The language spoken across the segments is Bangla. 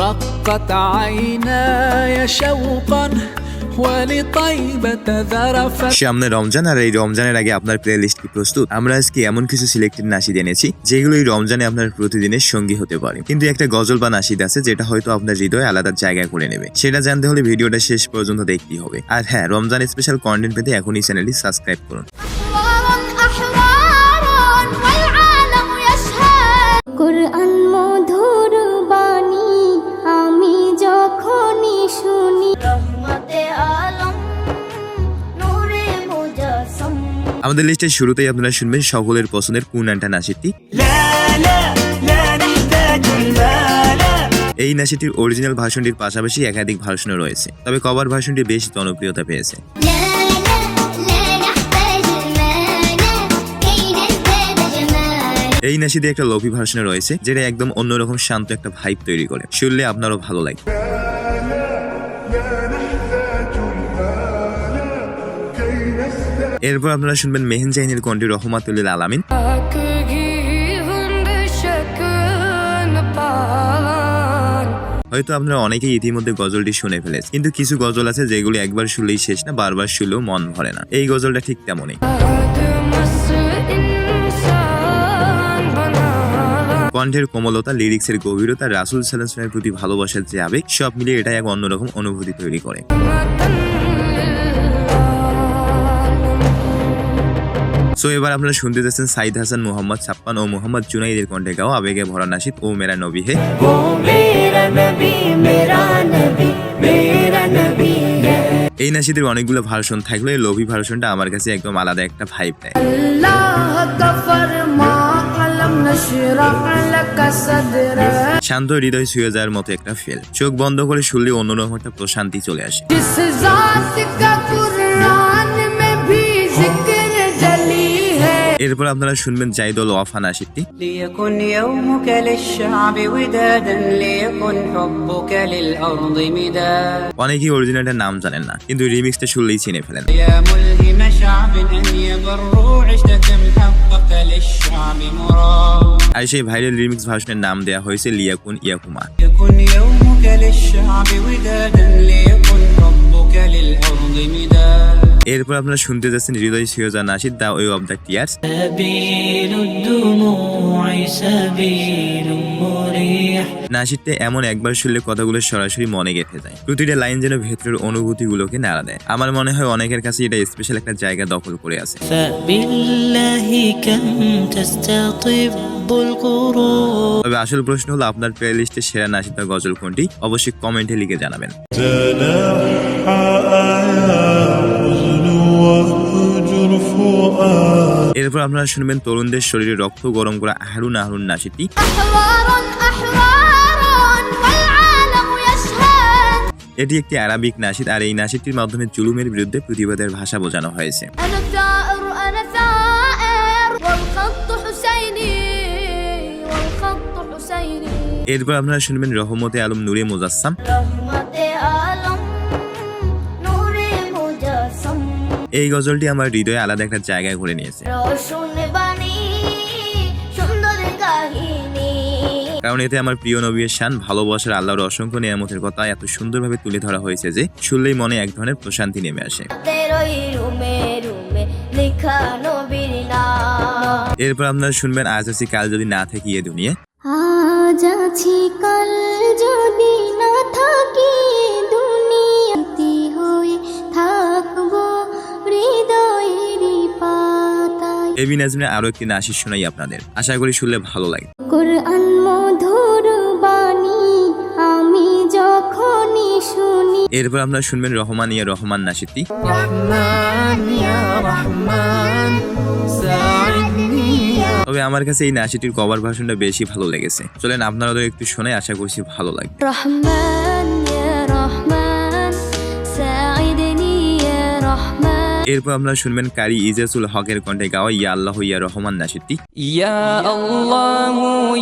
رقت عيناي شوقا সামনে রমজান, আর এই রমজানের আগে আপনার প্লে লিস্ট কি প্রস্তুত? আমরা আজকে এমন কিছু সিলেক্টেড নাশিদ এনেছি যেগুলো এই রমজানে আপনার প্রতিদিনের সঙ্গী হতে পারে। কিন্তু একটা গজল বা নাশিদ আছে যেটা হয়তো আপনার হৃদয়ে আলাদা জায়গা করে নেবে। সেটা জানতে হলে ভিডিওটা শেষ পর্যন্ত দেখতেই হবে। আর হ্যাঁ, রমজান স্পেশাল কন্টেন্ট পেতে এখনই চ্যানেলটি সাবস্ক্রাইব করুন। আমাদের লিস্টের শুরুতেই আপনারা শুনবেন সকলের পছন্দের কুনান্টা নাশিদটি। এই নাশিদটির অরিজিনাল ভার্সনটির পাশাপাশি একাধিক ভার্সনও রয়েছে, তবে কভার ভার্সনটি বেশ জনপ্রিয়তা পেয়েছে। এই নাশিদে একটা লোফি ভার্সনে রয়েছে যেটা একদম অন্যরকম শান্ত একটা ভাইব তৈরি করে, শুনলে আপনারও ভালো লাগে। এরপর আপনারা শুনবেন মেহেন জাহিনের কণ্ঠে রহমাতুল লিল আলামিন। হয়তো আপনারা অনেকেই ইতিমধ্যে গজলটি শুনে ফেলেছে, কিন্তু কিছু গজল আছে যেগুলো একবার শুনলেই শেষ না, বারবার শুনলেও মন ভরে না। এই গজলটা ঠিক তেমনই। কণ্ঠের কোমলতা, লিরিক্সের গভীরতা, রাসূল সাল্লাল্লাহু আলাইহি ওয়াসাল্লামের প্রতি ভালোবাসার যে আবেগ, সব মিলিয়ে এটা এক অন্যরকম অনুভূতি তৈরি করে। সো এবার আপনারা শুনতে যাচ্ছেন সাইদ হাসান, মোহাম্মদ ছাপ্পান ও মোহাম্মদ জুনাইদের কণ্ঠে গাওয়া আবেগে ভরা নাশিদ ও মেরা নবী হে। এই নাশিদের অনেকগুলো ভার্সন থাকলে এই লোভি ভার্সনটা আমার কাছে একদম আলাদা একটা ভাইব দেয়। শান্ত হৃদয় ছুঁয়ে যাওয়ার মতো একটা ফিল, চোখ বন্ধ করে শুনলে অন্যরকম একটা প্রশান্তি চলে আসে। এরপর আপনারা শুনবেন জাইদুল ওয়াফা নাশিদটি। অনেকেই অরিজিনালটার নাম জানেন না, কিন্তু রিমিক্সটা শুনলেই চিনে ফেলেন। আর সেই ভাইরাল রিমিক্স ভার্সনের নাম দেওয়া হয়েছে লিয়াকুন ইয়াকুমা। এরপর আপনারা শুনতে যাচ্ছেন হৃদয় ছুঁয়ে যাওয়া নাশিদ the way of the tears. নাশিদটা এমন একবার শুনলে কথাগুলো সরাসরি মনে গেঁথে যায়, প্রতিটা লাইন যেন ভেতরের অনুভূতিগুলোকে নাড়া দেয়। আমার মনে হয় অনেকের কাছে এটা স্পেশাল একটা জায়গা দখল করে আছে। তবে আসল প্রশ্ন হলো আপনার প্লে লিস্টের সেরা নাশিদ বা গজল কোনটি? অবশ্যই কমেন্টে লিখে জানাবেন। এরপর আপনারা শুনবেন তরুণদের শরীরে রক্ত গরম করা আহরুন আহরুন নাশিদটি। এটি একটি আরবিক নাশিদ, আর এই নাশিদটির মাধ্যমে জুলুমের বিরুদ্ধে প্রতিবাদের ভাষা বোঝানো হয়েছে। এরপর আপনারা শুনবেন রহমতে আলম নূরে মুজাসসাম। এই গজলটি আমার হৃদয়ে আলাদা একটা জায়গায় ঘুরে নিয়েছে, কারণ এতে আমার প্রিয় নবীর শান, ভালোবাসার, আল্লাহর অসংখ্য নিয়ামতের কথা এত সুন্দরভাবে তুলে ধরা হয়েছে যে শুনলেই মনে এক ধরনের প্রশান্তি নেমে আসে। এরপর আপনারা শুনবেন আজ আছি কাল যদি না থাকি এ দুনিয়া। আজ আছি কাল যদি না থাকি দুনিয়াতে হয়ে থাকবো হৃদয়েরই পাতায়। এবি নাজমিনের আরো একটি নাশিদ শোনাই আপনাদের, আশা করি শুনলে ভালো লাগে। কোরআন মধুর বাণী আমি যখনই শুনি। এরপর আপনারা শুনবেন রহমান ইয়া রহমান নাশিদটি। তবে আমার কাছে এই নাশিদটির কভার ভার্সনটা বেশি ভালো লেগেছে। চলেন আপনারা একটু শুনে, আশা করছি ভালো লাগবে। এরপর আপনারা শুনবেন কারি ইজাজুল হকের কণ্ঠে গাওয়া ইয়া আল্লাহ ইয়া রহমান নাশিদটি। ইয়া আল্লাহ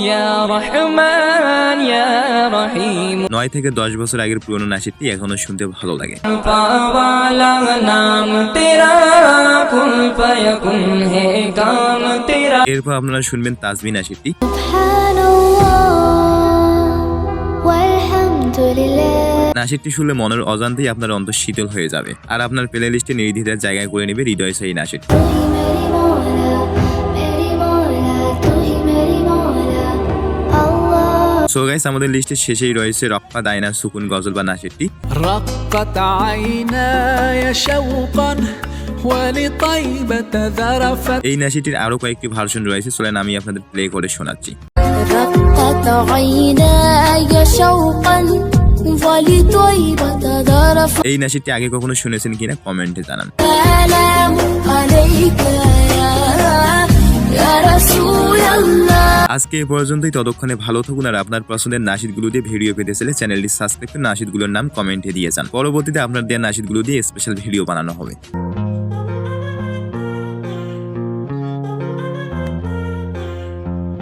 ইয়া রহমান ইয়া রহিম। 9 থেকে 10 বছর আগের পুরনো নাশিদটি এখনো শুনতে ভালো লাগে। এরপর আপনারা শুনবেন তাজবি নাশিদটি। لله নাশিদটি শুনলে মনের অজান্তেই আপনার অন্তর শীতল হয়ে যাবে আর আপনার প্লে লিস্টে নির্দ্বিধায় জায়গায় করে নেবে হৃদয় সেই নাশিদ। तू ही मेरी मौला तू ही मेरी मौला अल्लाह সো গাইস, আমাদের লিস্টের শেষেই রয়েছে রক্কা দায়না সুকুন গজল বা নাশিদটি। رقت عيناي شوقا ولطيبة ذرفت এই নাশিদটির আরো কয়েকটি ভার্সন রয়েছে, চলেন আমি আপনাদের প্লে করে শোনাচ্ছি। رقت عيناي شوقا ولطيبة ذرفت এই নাশিদটি আগে কখনো শুনেছেন কিনা কমেন্টে জানান। سلام عليك يا رسول الله আজকে এ পর্যন্তই, ততক্ষণে ভালো থাকুন আর আপনার পছন্দের নাশিদগুলো দিয়ে ভিডিও পেতে চাইলে চ্যানেলটি সাবস্ক্রাইব করে নাশিদগুলোর নাম কমেন্টে দিয়ে যান। পরবর্তীতে আপনার দেওয়া নাশিদগুলো দিয়ে স্পেশাল ভিডিও বানানো হবে।